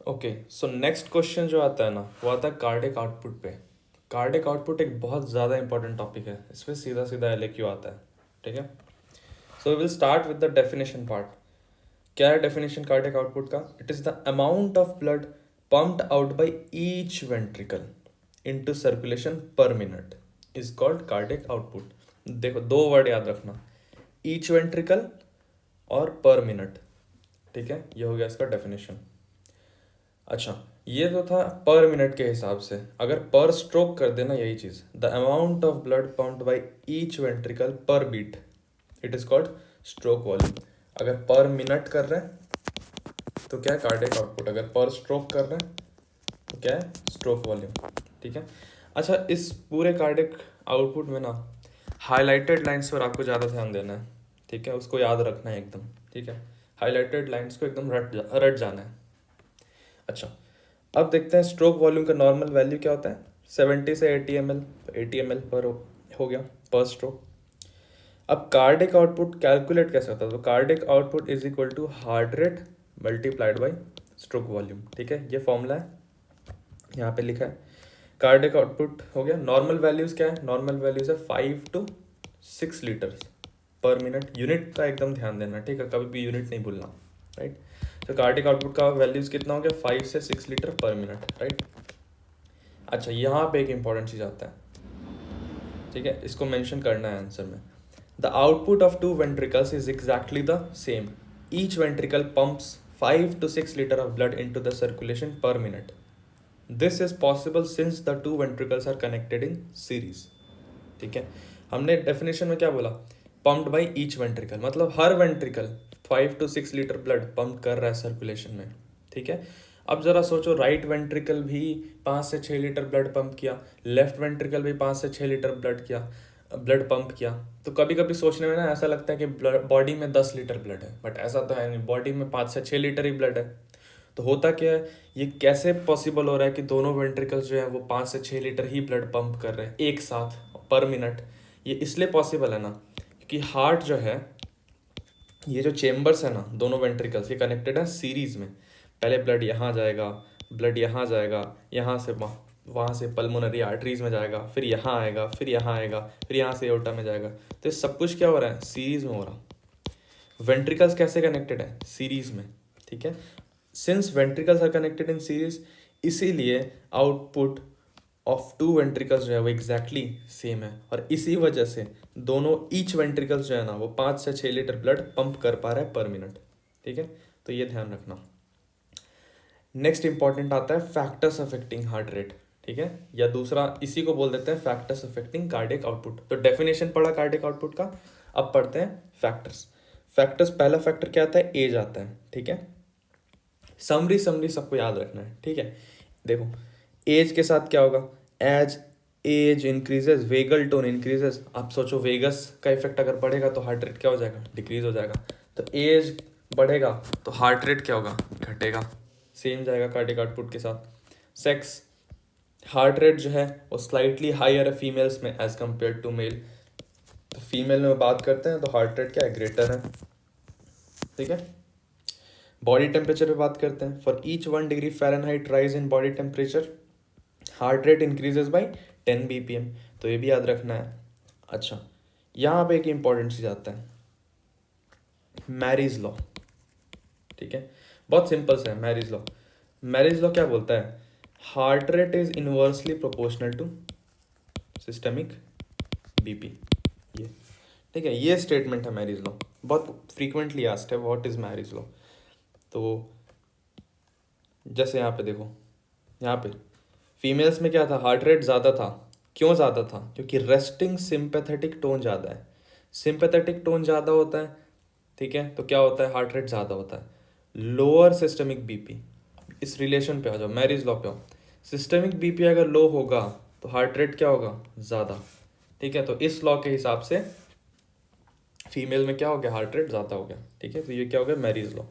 Okay, so next question जो आता है ना वो आता है कार्डिक आउटपुट पे। कार्डिक आउटपुट एक बहुत ज़्यादा इंपॉर्टेंट टॉपिक है, इस पर सीधा सीधा एलएक्यू आता है। ठीक है, so we will start with the definition part. क्या है डेफिनेशन कार्डिक आउटपुट का? It is the amount of blood pumped out by each ventricle into circulation per minute is called cardiac output. देखो, दो वर्ड याद रखना, each ventricle और पर minute. ठीक है, ये हो गया इसका डेफिनेशन। अच्छा, ये तो था पर मिनट के हिसाब से। अगर पर स्ट्रोक कर देना यही चीज़, the amount of blood pumped by each ventricle per beat, it is called stroke volume. अगर पर मिनट कर रहे हैं तो क्या है कार्डियक आउटपुट, अगर पर स्ट्रोक कर रहे हैं तो क्या है स्ट्रोक वॉल्यूम। ठीक है। अच्छा, इस पूरे कार्डियक आउटपुट में ना हाईलाइटेड लाइंस पर आपको ज़्यादा ध्यान देना है। ठीक है, उसको याद रखना है एकदम। ठीक है, हाईलाइटेड लाइंस को एकदम रट जाना है। अच्छा, अब देखते हैं स्ट्रोक वॉल्यूम का नॉर्मल वैल्यू क्या होता है। 70 से 80 ml, 80 ml पर हो गया पर स्ट्रोक। अब कार्डिक आउटपुट कैलकुलेट कैसे होता है? तो cardiac output is equal to heart rate multiplied by stroke volume. ठीक है, ये फॉर्मूला है, यहाँ पे लिखा है। कार्डिक आउटपुट हो गया। नॉर्मल वैल्यूज क्या है? नॉर्मल वैल्यूज है 5 to 6 लीटर्स पर मिनट। यूनिट का एकदम ध्यान देना, ठीक है, कभी भी यूनिट नहीं भूलना। राइट, तो कार्डिक आउटपुट का वैल्यूज कितना हो गया? 5 से 6 लीटर पर मिनट। राइट। अच्छा, यहाँ पे एक इंपॉर्टेंट चीज़ आता है, ठीक है, इसको मेंशन करना है आंसर में। The output of two ventricles is exactly the same. Each ventricle pumps 5 to 6 litre of blood into the circulation per minute. This is possible since the two ventricles are connected in series. ठीक है, हमने definition में क्या बोला? Pumped by each ventricle, मतलब हर ventricle 5 to 6 litre blood pump कर रहा है सर्कुलेशन में। ठीक है, अब जरा सोचो, राइट वेंट्रिकल भी 5 से 6 लीटर ब्लड पंप किया, लेफ्ट वेंट्रिकल भी 5 से 6 लीटर ब्लड पंप किया। तो कभी कभी सोचने में ना ऐसा लगता है कि बॉडी में 10 लीटर ब्लड है, बट ऐसा तो है नहीं, बॉडी में 5 से 6 लीटर ही ब्लड है। तो होता क्या है, ये कैसे पॉसिबल हो रहा है कि दोनों वेंट्रिकल्स जो है वो 5 से 6 लीटर ही ब्लड पंप कर रहे हैं एक साथ पर मिनट? ये इसलिए पॉसिबल है ना क्योंकि हार्ट जो है, ये जो चेम्बर्स है ना दोनों वेंट्रिकल्स, ये कनेक्टेड है सीरीज में। पहले ब्लड यहाँ जाएगा, ब्लड यहाँ जाएगा, यहाँ से वहाँ से पल्मोनरी आर्टरीज में जाएगा, फिर यहाँ आएगा, फिर यहाँ आएगा, फिर यहाँ से एओर्टा में जाएगा। तो ये सब कुछ क्या हो रहा है? सीरीज में हो रहा। वेंट्रिकल्स कैसे कनेक्टेड है? सीरीज में। ठीक है, since ventricles are connected in series, इसीलिए आउटपुट ऑफ टू वेंट्रिकल्स जो है वो एग्जैक्टली सेम है, और इसी वजह से दोनों ईच वेंट्रिकल्स जो है ना वो 5 से 6 लीटर ब्लड पंप कर पा रहा है पर मिनट। ठीक है, तो ये ध्यान रखना। नेक्स्ट इंपॉर्टेंट आता है फैक्टर्स अफेक्टिंग हार्ट रेट। ठीक है, या दूसरा इसी को बोल देते हैं फैक्टर्स अफेक्टिंग कार्डियक आउटपुट। तो डेफिनेशन पढ़ा कार्डियक आउटपुट का, अब पढ़ते हैं फैक्टर्स। फैक्टर्स, पहला फैक्टर क्या आता है? एज आता है। ठीक है, समरी सबको याद रखना है। ठीक है, देखो, एज के साथ क्या होगा? As age increases vagal tone increases. आप सोचो, वेगस का इफेक्ट अगर बढ़ेगा तो हार्ट रेट क्या हो जाएगा? डिक्रीज हो जाएगा। तो एज बढ़ेगा तो हार्ट रेट क्या होगा? घटेगा। सेम जाएगा कार्डियक आउटपुट के साथ। सेक्स, हार्ट रेट जो है वो स्लाइटली हायर है फीमेल्स में एज कम्पेयर टू मेल। तो फीमेल में बात करते हैं तो हार्ट रेट क्या है? ग्रेटर है। ठीक है, बॉडी टेम्परेचर पे बात करते हैं। For each 1 degree Fahrenheit rise in body temperature, heart rate increases by 10 BPM। तो ये भी याद रखना है। अच्छा, यहाँ पे एक इंपॉर्टेंट चीज आता है, मैरिज लॉ। ठीक है, बहुत सिंपल सा है मैरिज लॉ। मैरिज लॉ क्या बोलता है? Heart rate is inversely proportional to systemic BP. ये ठीक है, ये स्टेटमेंट है मैरिज लॉ। बहुत फ्रीक्वेंटली आस्क्ड है, व्हाट इज मैरिज लॉ। तो जैसे यहाँ पे देखो, यहाँ पे फीमेल्स में क्या था? हार्ट रेट ज़्यादा था। क्यों ज़्यादा था? क्योंकि रेस्टिंग सिंपैथेटिक टोन ज़्यादा है। सिंपैथेटिक टोन ज़्यादा होता है, ठीक है, तो क्या होता है? हार्ट रेट ज़्यादा होता है। लोअर सिस्टमिक बीपी, इस रिलेशन पे आ जाओ, मैरिज लॉ पे आओ। सिस्टमिक बीपी अगर लो होगा तो हार्ट रेट क्या होगा? ज़्यादा। ठीक है, तो इस लॉ के हिसाब से फीमेल में क्या हो गया? हार्ट रेट ज़्यादा हो गया। ठीक है, तो ये क्या हो गया? Marriage law.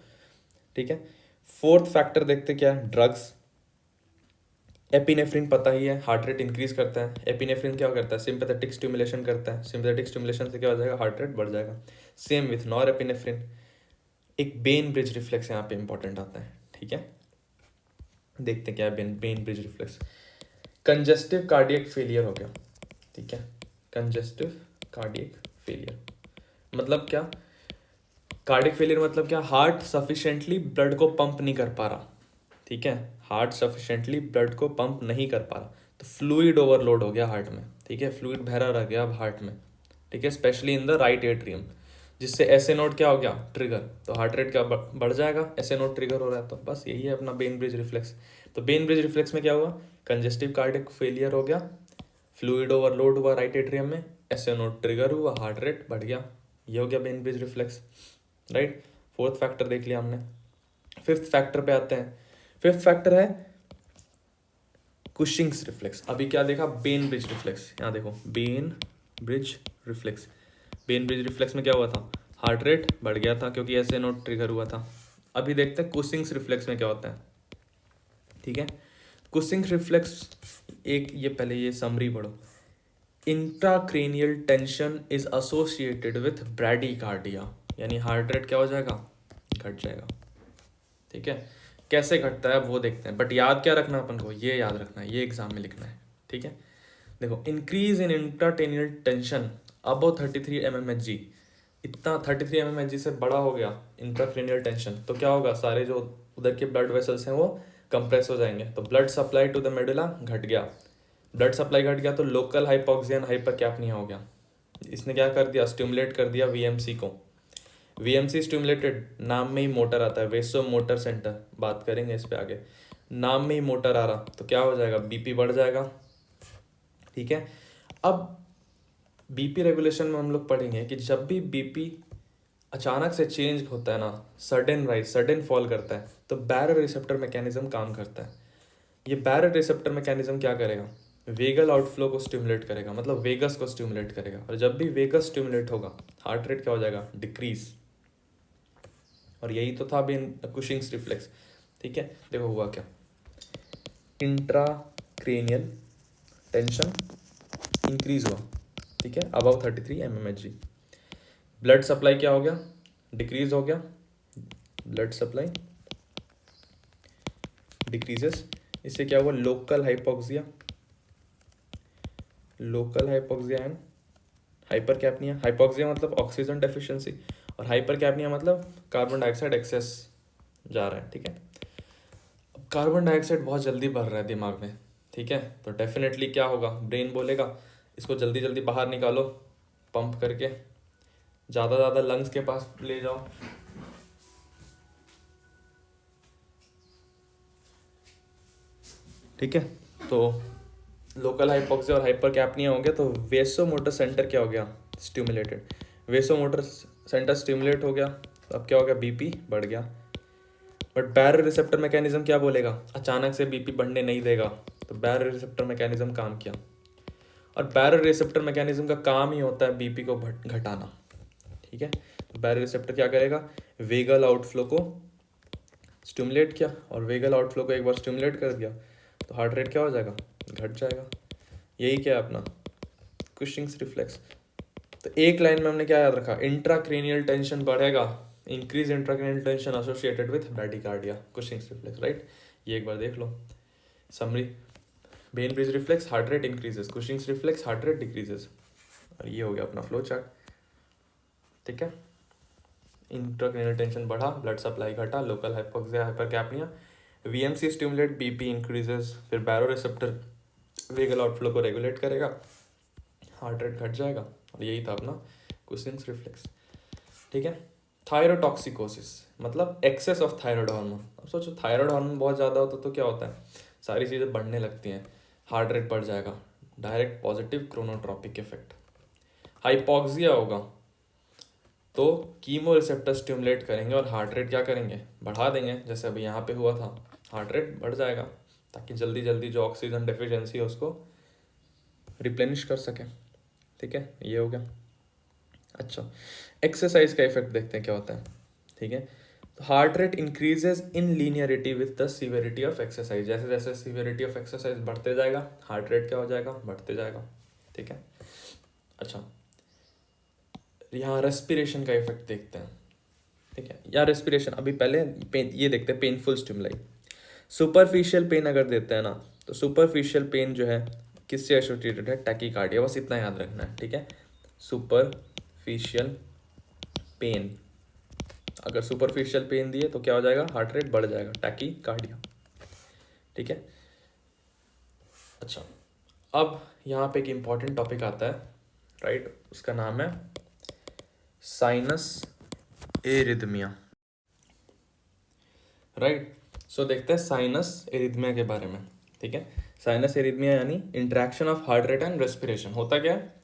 ठीक है, फोर्थ फैक्टर देखते क्या है? ड्रग्स। एपिनेफ्रिन पता ही है, हार्ट रेट इंक्रीज करता है। एपिनेफ्रिन क्या करता है? सिंपैथेटिक स्टिमुलेशन करता है। सिंपैथेटिक स्टिमुलेशन से क्या हो जाएगा? हार्ट रेट बढ़ जाएगा। Same with nor epinephrine. एक बेन ब्रिज रिफ्लेक्स यहाँ पे इंपॉर्टेंट आता है। ठीक है, देखते हैं क्या है Wien bridge reflex. Congestive cardiac failure हो गया, ठीक है, कंजेस्टिव कार्डियक फेलियर मतलब क्या, कार्डियक फेलियर मतलब क्या, हार्ट सफिशिएंटली ब्लड को पंप नहीं कर पा रहा, ठीक है, हार्ट सफिशिएंटली ब्लड को पंप नहीं कर पा रहा, तो फ्लूइड ओवरलोड हो गया हार्ट में, ठीक है, फ्लूइड बहरा रह गया अब हार्ट में, ठीक है, specially in the right atrium, जिससे एसए नोड क्या हो गया, ट्रिगर, तो हार्ट रेट क्या बढ़ जाएगा, एसए नोड ट्रिगर हो रहा है, तो बस यही है अपना वेन ब्रिज रिफ्लेक्स। तो वेन ब्रिज रिफ्लेक्स में क्या हुआ, कंजेस्टिव कार्डियक फेलियर हो गया, फ्लूइड ओवरलोड हुआ राइट एट्रियम में, एसए नोड ट्रिगर हुआ, हार्ट रेट बढ़ गया, ये हो गया Wien bridge reflex, right. Fourth factor देख लिया हमने। फिफ्थ फैक्टर पे आते हैं। फिफ्थ फैक्टर है कुशिंग्स रिफ्लेक्स। अभी क्या देखा, बेन ब्रिज रिफ्लेक्स, यहाँ देखो Ben bridge reflex. Ben bridge reflex में क्या हुआ था, हार्ट रेट बढ़ गया था क्योंकि ऐसे नोट ट्रिगर हुआ था। अभी देखते हैं कुशिंग्स रिफ्लेक्स में क्या होता है, ठीक है। कुशिंग्स रिफ्लेक्स एक, ये पहले ये समरी पढ़ो, intracranial tension is associated with bradycardia, यानी हार्ट रेट क्या हो जाएगा, घट जाएगा, ठीक है। कैसे घटता है वो देखते हैं, बट याद क्या रखना अपन को, ये याद रखना है, ये एग्जाम में लिखना है, ठीक है। देखो, increase in intracranial tension above 33 mmHg, इतना 33 mmHg से बड़ा हो गया इंट्राक्रेनियल टेंशन, तो क्या होगा, सारे जो उधर के ब्लड वेसल्स हैं वो कंप्रेस हो जाएंगे, तो blood supply to the medulla घट गया, ब्लड सप्लाई घट गया तो लोकल हाइपोक्सिया एंड हाइपरकैप्निया हो गया। इसने क्या कर दिया, स्टिमुलेट कर दिया वीएमसी को। वीएमसी स्टिमुलेटेड, नाम में ही मोटर आता है, वेसो मोटर सेंटर, बात करेंगे इस पे आगे, नाम में ही मोटर आ रहा तो क्या हो जाएगा, बीपी बढ़ जाएगा, ठीक है। अब बीपी रेगुलेशन में हम लोग पढ़ेंगे कि जब भी बीपी अचानक से चेंज होता है ना, सडन राइज सडन फॉल करता है, तो बैरर रिसेप्टर मैकेनिज्म काम करता है। ये बैरर रिसेप्टर मैकेनिज्म क्या करेगा, वेगल आउटफ्लो को स्टिमुलेट करेगा, मतलब वेगस को स्टिमुलेट करेगा, और जब भी वेगस स्टिमुलेट होगा हार्ट रेट क्या हो जाएगा, डिक्रीज। और यही तो था भी कुशिंग्स रिफ्लेक्स, ठीक है। देखो हुआ क्या, इंट्राक्रेनियल टेंशन इंक्रीज हुआ, ठीक है, अबव 33 mmHg, ब्लड सप्लाई क्या हो गया, डिक्रीज हो गया, ब्लड सप्लाई डिक्रीजेस, इससे क्या हुआ, लोकल हाइपोक्सिया एंड हाइपरकैप्निया। हाइपोक्सिया मतलब ऑक्सीजन डेफिशिएंसी, और हाइपरकैप्निया मतलब कार्बन डाइऑक्साइड एक्सेस जा रहा है, ठीक है। अब कार्बन डाइऑक्साइड बहुत जल्दी बढ़ रहा है दिमाग में, ठीक है, तो डेफिनेटली क्या होगा, ब्रेन बोलेगा इसको जल्दी जल्दी बाहर निकालो, पंप करके ज़्यादा ज़्यादा लंग्स के पास ले जाओ, ठीक है। तो लोकल हाइपोक्सिया और हाइपरकैप्निया हो गया, तो वेसो मोटर सेंटर क्या हो गया, स्टिमुलेटेड, वेसो मोटर सेंटर स्टिमुलेट हो गया, तो अब क्या हो गया, बीपी बढ़ गया। बट बैरर रिसेप्टर मैकेनिज्म क्या बोलेगा, अचानक से बीपी बढ़ने नहीं देगा, तो बैरर रिसेप्टर मैकेनिज्म काम किया, और बैरर रिसेप्टर मैकेनिज्म का काम ही होता है बीपी को घटाना, ठीक है। तो बैरर रिसेप्टर क्या करेगा, वेगल आउटफ्लो को स्टिमुलेट किया, और वेगल आउटफ्लो को एक बार स्टिमुलेट कर दिया तो हार्ट रेट क्या हो जाएगा, घट जाएगा। यही क्या है अपना कुशिंग्स रिफ्लेक्स। तो एक लाइन में हमने क्या याद रखा, इंट्राक्रेनियल टेंशन बढ़ेगा, increase intracranial tension associated with bradycardia, Cushing's reflex, right. ये एक बार देख लो summary, Bainbridge reflex heart rate increases, Cushing's reflex heart rate decreases, और ये हो गया अपना फ्लो चार्ट, ठीक है। इंट्राक्रेनियल टेंशन बढ़ा, ब्लड सप्लाई घटा, local hypoxia hypercapnia, VMC stimulate, BP increases, फिर बैरो रिसेप्टर वेगल आउटफ्लो को रेगुलेट करेगा, हार्ट रेट घट जाएगा, और यही था अपना कुशिंग्स रिफ्लेक्स, ठीक है। थायरोटॉक्सिकोसिस मतलब एक्सेस ऑफ थायराइड हार्मोन। अब सोचो थायराइड हार्मोन बहुत ज़्यादा होता तो क्या होता है, सारी चीज़ें बढ़ने लगती हैं, हार्ट रेट बढ़ जाएगा, direct positive chronotropic effect. Hypoxia होगा तो कीमो रिसेप्टर स्टिमुलेट करेंगे और हार्ट रेट क्या करेंगे, बढ़ा देंगे, जैसे अभी यहाँ पे हुआ था, हार्ट रेट बढ़ जाएगा ताकि जल्दी जल्दी जो ऑक्सीजन डेफिशिएंसी है उसको रिप्लेनिश कर सके, ठीक है। ये हो गया। अच्छा, एक्सरसाइज का इफेक्ट देखते हैं क्या होता है, ठीक है। तो heart rate increases in linearity with the severity of exercise, जैसे जैसे सीवेरिटी ऑफ एक्सरसाइज बढ़ते जाएगा हार्ट रेट क्या हो जाएगा, बढ़ते जाएगा, ठीक है। अच्छा, यहाँ रेस्पिरेशन का इफेक्ट देखते हैं, ठीक है। या रेस्पिरेशन अभी पहले ये देखते हैं पेनफुल स्टिमुलाई। सुपरफिशियल पेन अगर देते हैं ना, तो सुपरफिशियल पेन जो है किससे एसोसिएटेड है, टैकीकार्डिया, बस इतना याद रखना है, ठीक है। सुपरफिशियल पेन, अगर सुपरफिशियल पेन दिए तो क्या हो जाएगा, हार्ट रेट बढ़ जाएगा, टैकीकार्डिया, ठीक है। अच्छा, अब यहाँ पे एक इम्पॉर्टेंट टॉपिक आता है, राइट, उसका नाम है साइनस एरिथमिया, राइट। सो देखते हैं साइनस एरिथमिया के बारे में, ठीक है। साइनस एरिथमिया यानी interaction of heart rate and respiration. होता क्या है,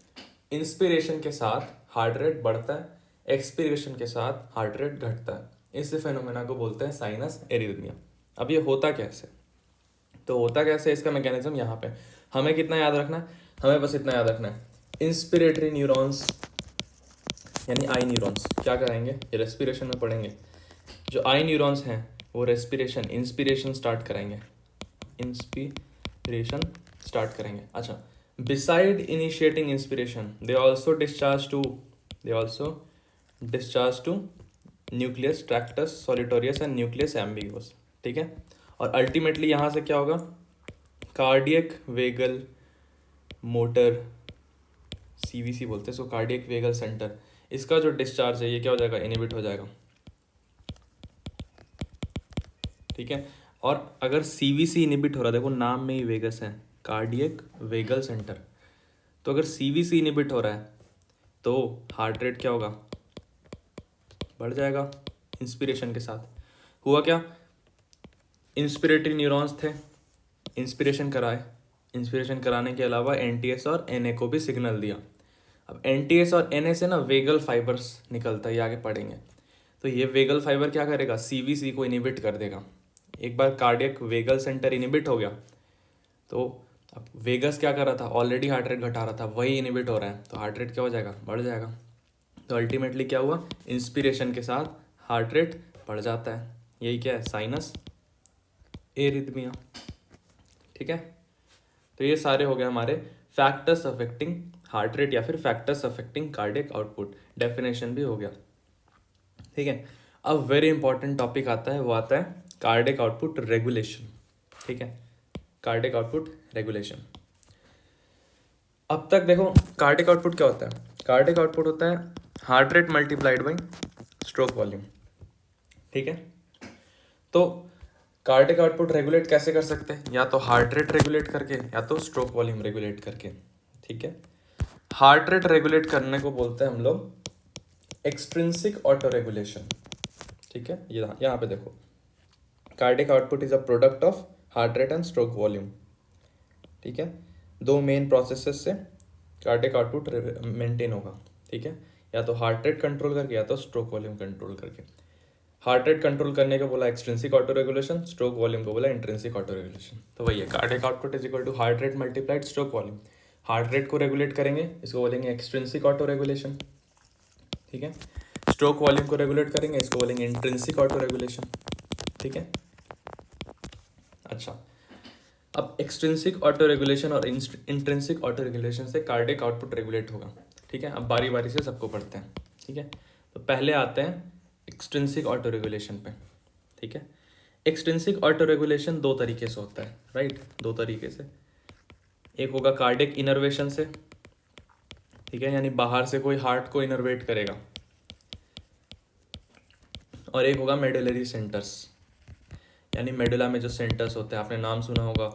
इंस्पिरेशन के साथ हार्ट रेट बढ़ता है, एक्सपिरेशन के साथ हार्ट रेट घटता है। इस फेनोमेना को बोलते हैं साइनस एरिथमिया। अब ये होता कैसे, तो होता कैसे, इसका मैकेनिज्म यहाँ पे हमें कितना याद रखना है, हमें बस इतना याद रखना है, इंस्पिरेटरी न्यूरॉन्स यानी आई न्यूरॉन्स क्या करेंगे, ये रेस्पिरेशन में पढ़ेंगे, जो आई न्यूरॉन्स हैं वो रेस्पिरेशन इंस्पिरेशन स्टार्ट करेंगे, इंस्पिरेशन स्टार्ट करेंगे। अच्छा, beside initiating inspiration they also discharge to nucleus tractus solitarius and nucleus ambiguus, ठीक है। और अल्टीमेटली यहाँ से क्या होगा, कार्डियक वेगल मोटर, सीवीसी बोलते हैं इसको, कार्डियक वेगल सेंटर, इसका जो डिस्चार्ज है ये क्या हो जाएगा, इनहिबिट हो जाएगा, ठीक है। और अगर सीवीसी इनहिबिट हो रहा है, देखो नाम में ही वेगस है, कार्डियक वेगल सेंटर, तो अगर सीवीसी इनहिबिट हो रहा है तो हार्ट रेट क्या होगा, बढ़ जाएगा इंस्पिरेशन के साथ। हुआ क्या, इंस्पिरेटरी न्यूरॉन्स थे, इंस्पिरेशन कराए, इंस्पिरेशन कराने के अलावा एनटीएस और एनए को भी सिग्नल दिया। अब एनटीएस और एनए से ना वेगल फाइबर्स निकलता है, ये आगे पढ़ेंगे। तो ये वेगल फाइबर क्या करेगा, सीवीसी को इनहिबिट कर देगा। एक बार कार्डियक वेगल सेंटर इनहिबिट हो गया तो अब वेगस क्या कर रहा था, ऑलरेडी हार्ट रेट घटा रहा था, वही इनहिबिट हो रहा है, तो हार्ट रेट क्या हो जाएगा, बढ़ जाएगा। तो अल्टीमेटली क्या हुआ, इंस्पिरेशन के साथ हार्ट रेट बढ़ जाता है। यही क्या है, साइनस एरिथमिया, ठीक है। तो ये सारे हो गए हमारे फैक्टर्स अफेक्टिंग हार्ट रेट या फिर factors affecting cardiac output, definition भी हो गया, ठीक है। अब वेरी इंपॉर्टेंट टॉपिक आता है, वो आता है कार्डियक आउटपुट रेगुलेशन, ठीक है, कार्डियक आउटपुट रेगुलेशन। अब तक देखो कार्डियक आउटपुट क्या होता है, कार्डियक आउटपुट होता है heart rate multiplied by stroke volume, ठीक है। तो कार्डियक आउटपुट रेगुलेट कैसे कर सकते हैं, या तो हार्ट रेट रेगुलेट करके या तो स्ट्रोक वॉल्यूम रेगुलेट करके, ठीक है। हार्ट रेट रेगुलेट करने को बोलते हैं हम लोग एक्सट्रिंसिक ऑटो रेगुलेशन, ठीक है। ये यहाँ पे देखो, cardiac output is a product of heart rate and stroke volume, ठीक है। दो मेन प्रोसेसेस से कार्डियक आउटपुट मेंटेन होगा, ठीक है, या तो हार्ट रेट कंट्रोल करके या तो स्ट्रोक वॉल्यूम कंट्रोल करके। हार्ट रेट कंट्रोल करने को बोला extrinsic auto regulation, stroke volume को बोला इंट्रिंसिक ऑटो रेगुलेशन। तो वही है, cardiac output is equal to heart rate multiplied stroke volume. Heart rate को रेगुलेट करेंगे, इसको बोलेंगे एक्सट्रिंसिक ऑटो रेगुलेशन, ठीक है। स्ट्रोक वॉल्यूम को रेगुलेट करेंगे, इसको बोलेंगे इंट्रिंसिक ऑटो रेगुलेशन, ठीक है। अच्छा, अब एक्सट्रिंसिक ऑटो रेगुलेशन और इंट्रिंसिक ऑटो रेगुलेशन से कार्डियक आउटपुट रेगुलेट होगा, ठीक है। अब बारी बारी से सबको पढ़ते हैं, ठीक है। तो पहले आते हैं एक्सट्रिंसिक ऑटो रेगुलेशन पे, ठीक है। एक्सट्रिंसिक ऑटो रेगुलेशन दो तरीके से होता है, राइट, दो तरीके से। एक होगा कार्डियक इनर्वेशन से, ठीक है, यानी बाहर से कोई हार्ट को इनर्वेट करेगा, और एक होगा मेडुलरी सेंटर्स, यानी मेडुला में जो सेंटर्स होते हैं, आपने नाम सुना होगा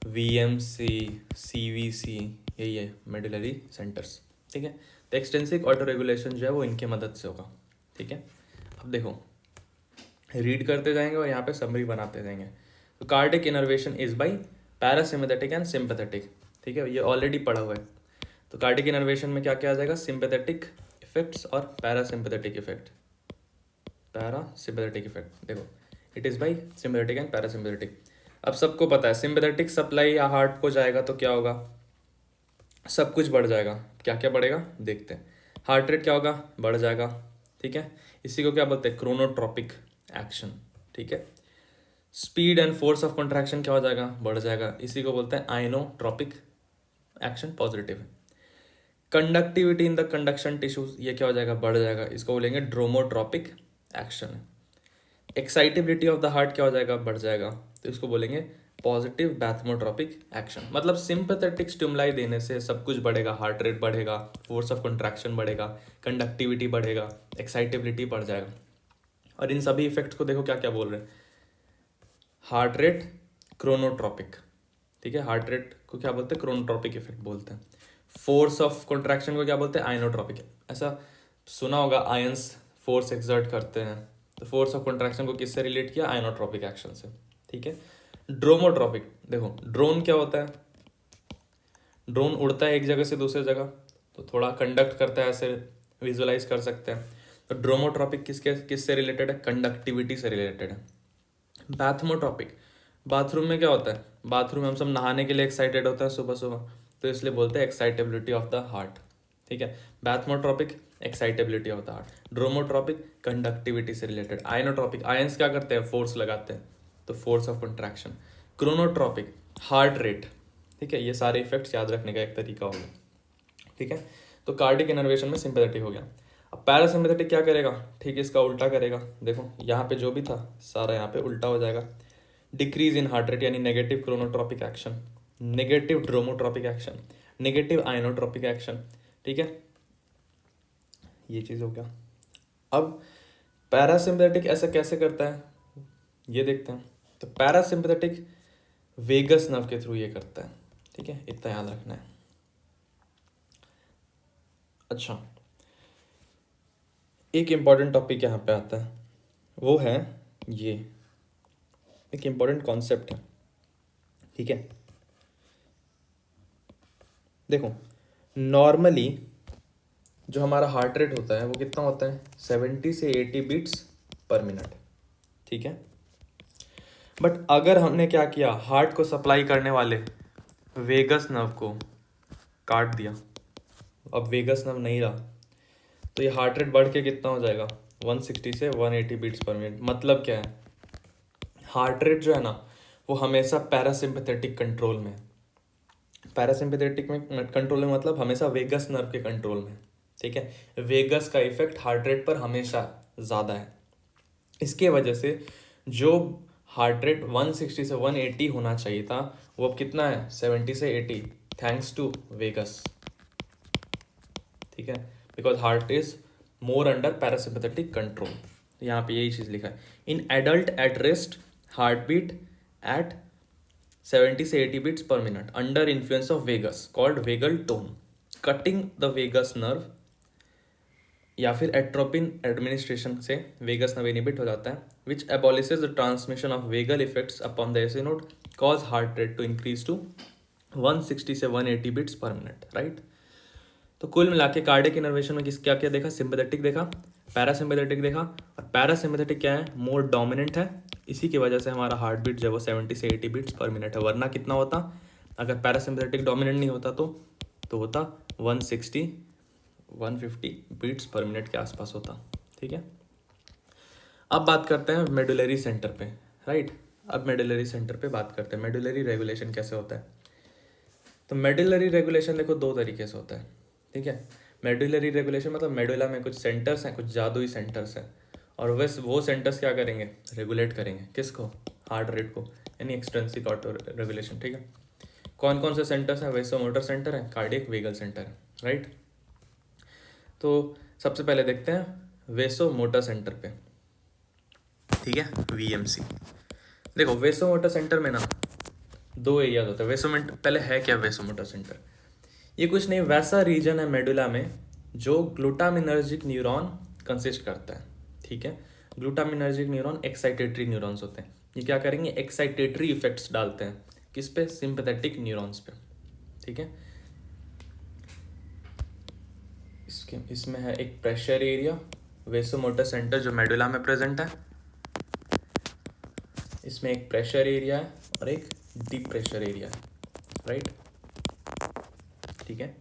वीएमसी, सीवीसी, यही है मेडुलरी सेंटर्स, ठीक है। तो एक्सटेंसिव ऑटो रेगुलेशन जो है वो इनके मदद से होगा, ठीक है। अब देखो, रीड करते जाएंगे और यहाँ पे समरी बनाते जाएंगे। तो cardiac innervation is by parasympathetic and sympathetic, ठीक है, ये ऑलरेडी पढ़ा हुआ है। तो कार्डियक इनर्वेशन में क्या क्या आ जाएगा, सिंपैथेटिक इफेक्ट्स और पैरासिम्पैथेटिक इफेक्ट। पैरासिम्पैथेटिक इफेक्ट देखो, it is by sympathetic and parasympathetic. अब सबको पता है सिंपैथेटिक सप्लाई या हार्ट को जाएगा तो क्या होगा, सब कुछ बढ़ जाएगा। क्या क्या बढ़ेगा देखते हैं। हार्ट रेट क्या होगा, बढ़ जाएगा, ठीक है। इसी को क्या बोलते हैं, क्रोनोट्रॉपिक एक्शन, ठीक है। Speed and force of contraction क्या हो जाएगा, बढ़ जाएगा, इसी को बोलते हैं आइनोट्रॉपिक एक्शन, पॉजिटिव है। Conductivity in the conduction tissues, ये क्या हो जाएगा, बढ़ जाएगा, इसको बोलेंगे ड्रोमोट्रॉपिक एक्शन है। एक्साइटेबिलिटी ऑफ द हार्ट क्या हो जाएगा, बढ़ जाएगा, तो इसको बोलेंगे पॉजिटिव बैथमोट्रोपिक एक्शन। मतलब सिंपैथेटिक स्टिमुलाई देने से सब कुछ बढ़ेगा, हार्ट रेट बढ़ेगा, फोर्स ऑफ कंट्रैक्शन बढ़ेगा, कंडक्टिविटी बढ़ेगा, एक्साइटेबिलिटी बढ़ जाएगा। और इन सभी इफेक्ट्स को देखो क्या क्या बोल रहे हैं, हार्ट रेट क्रोनोट्रॉपिक, ठीक है, हार्ट रेट को क्या बोलते हैं, क्रोनोट्रॉपिक इफेक्ट बोलते हैं। फोर्स ऑफ कंट्रैक्शन को क्या बोलते हैं, आयनोट्रॉपिक। ऐसा सुना होगा आयंस फोर्स एक्सर्ट करते हैं, तो फोर्स ऑफ कंट्रैक्शन को किससे रिलेट किया, आयनोट्रॉपिक एक्शन से, ठीक है। ड्रोमोट्रॉपिक, देखो ड्रोन क्या होता है, ड्रोन उड़ता है एक जगह से दूसरी जगह, तो थोड़ा कंडक्ट करता है, ऐसे विजुअलाइज कर सकते हैं। तो ड्रोमोट्रॉपिक किससे रिलेटेड है, कंडक्टिविटी से रिलेटेड है। बैथमोट्रॉपिक, बाथरूम में क्या होता है, बाथरूम में हम सब नहाने के लिए एक्साइटेड होता है सुबह सुबह, तो इसलिए बोलते हैं एक्साइटेबिलिटी ऑफ द हार्ट, ठीक है। Bathmotropic excitability of the heart, dromotropic conductivity से रिलेटेड, आयनोट्रॉपिक आयंस क्या करते हैं, फोर्स लगाते हैं, तो force of contraction, chronotropic heart rate, ठीक है। ये सारे इफेक्ट्स याद रखने का एक तरीका होगा, ठीक है। तो कार्डिक इनर्वेशन में सिंपैथेटिक हो गया। अब पैरासिम्पैथेटिक क्या करेगा, ठीक है, इसका उल्टा करेगा। देखो यहाँ पे जो भी था सारा यहाँ पे उल्टा हो जाएगा। डिक्रीज इन हार्ट रेट यानी negative chronotropic action, negative dromotropic action, negative inotropic action, ठीक है, ये चीज़ हो गया। अब पैरासिम्पैथेटिक ऐसा कैसे करता है ये देखते हैं। तो पैरासिम्पैथेटिक वेगस नर्व के थ्रू ये करता है, ठीक है, इतना याद रखना है। अच्छा, एक इम्पॉर्टेंट टॉपिक यहाँ पे आता है, वो है ये, एक इम्पॉर्टेंट कॉन्सेप्ट है, ठीक है। देखो नॉर्मली जो हमारा हार्ट रेट होता है वो कितना होता है, 70 से 80 बीट्स पर मिनट, ठीक है। बट अगर हमने क्या किया, हार्ट को सप्लाई करने वाले वेगस नर्व को काट दिया, अब वेगस नर्व नहीं रहा, तो ये हार्ट रेट बढ़ के कितना हो जाएगा, 160 से 180 बीट्स पर मिनट। मतलब क्या है, हार्ट रेट जो है ना वो हमेशा पैरासिम्पैथेटिक कंट्रोल में, पैरासिम्पैथेटिक में कंट्रोल में मतलब हमेशा वेगस नर्व के कंट्रोल में, ठीक है। वेगस का इफेक्ट हार्ट रेट पर हमेशा ज़्यादा है, इसके वजह से जो हार्ट रेट 160 से 180 होना चाहिए था वो अब कितना है, 70 से 80, थैंक्स टू वेगस, ठीक है, because heart is more under parasympathetic control. यहाँ पे यही चीज़ लिखा है, in adult at rest heart beat at 70 से 80 beats per minute under influence of vagus called vagal tone, cutting the vagus nerve, या फिर एट्रोपिन एडमिनिस्ट्रेशन से वेगस नर्व इनिबिट हो जाता है, which abolishes the transmission of vagal effects upon the AC node, cause heart rate to increase to 160 से 180 beats per minute, right. तो कुल मिला के कार्डियक इनर्वेशन में किस क्या क्या देखा, सिंपैथेटिक देखा, पैरासिम्पैथेटिक देखा, और पैरासिम्पैथेटिक क्या है, मोर डोमिनेंट है, इसी की वजह से हमारा हार्ट बीट जो है वो 70 से 80 बीट्स पर मिनट है। वरना कितना होता, अगर पैरासिम्पैथेटिक डोमिनेंट नहीं होता तो होता 160 150 बीट्स पर मिनट के आसपास होता, ठीक है। अब बात करते हैं मेडुलरी सेंटर पे, राइट। अब मेडुलरी सेंटर पे बात करते हैं मेडुलरी रेगुलेशन कैसे होता है। तो मेडुलरी रेगुलेशन देखो दो तरीके से होता है, ठीक है। मेडुलरी रेगुलेशन मतलब मेडुला में कुछ सेंटर्स हैं, कुछ जादुई सेंटर्स हैं, और वो सेंटर्स क्या करेंगे, रेगुलेट करेंगे किसको, हार्ट रेट को, यानी एक्सट्रिंसिक ऑटो रेगुलेशन, ठीक है। कौन कौन से सेंटर्स हैं, वेसोमोटर सेंटर है, कार्डियक वेगल सेंटर है, राइट। तो सबसे पहले देखते हैं वेसोमोटर सेंटर पे, ठीक है, वीएमसी। देखो वेसोमोटर सेंटर में ना दो एरियाज होते हैं। वेसोमोटर पहले है क्या, वेसोमोटर सेंटर ये कुछ नहीं, वैसा रीजन है मेडुला में जो ग्लूटामिनर्जिक न्यूरॉन कंसिस्ट करता है, ठीक है। ग्लूटामिनर्जिक न्यूरॉन एक्साइटेटरी न्यूरॉन्स होते हैं, ये क्या करेंगे, एक्साइटेटरी इफेक्ट्स डालते हैं किस पे, सिंपैथेटिक न्यूरॉन्स पे, ठीक है। इसमें है एक प्रेशर एरिया वेसोमोटर सेंटर जो मेडुला में प्रेजेंट है, इसमें एक प्रेशर एरिया है और एक डीप प्रेशर एरिया है, राइट, ठीक है।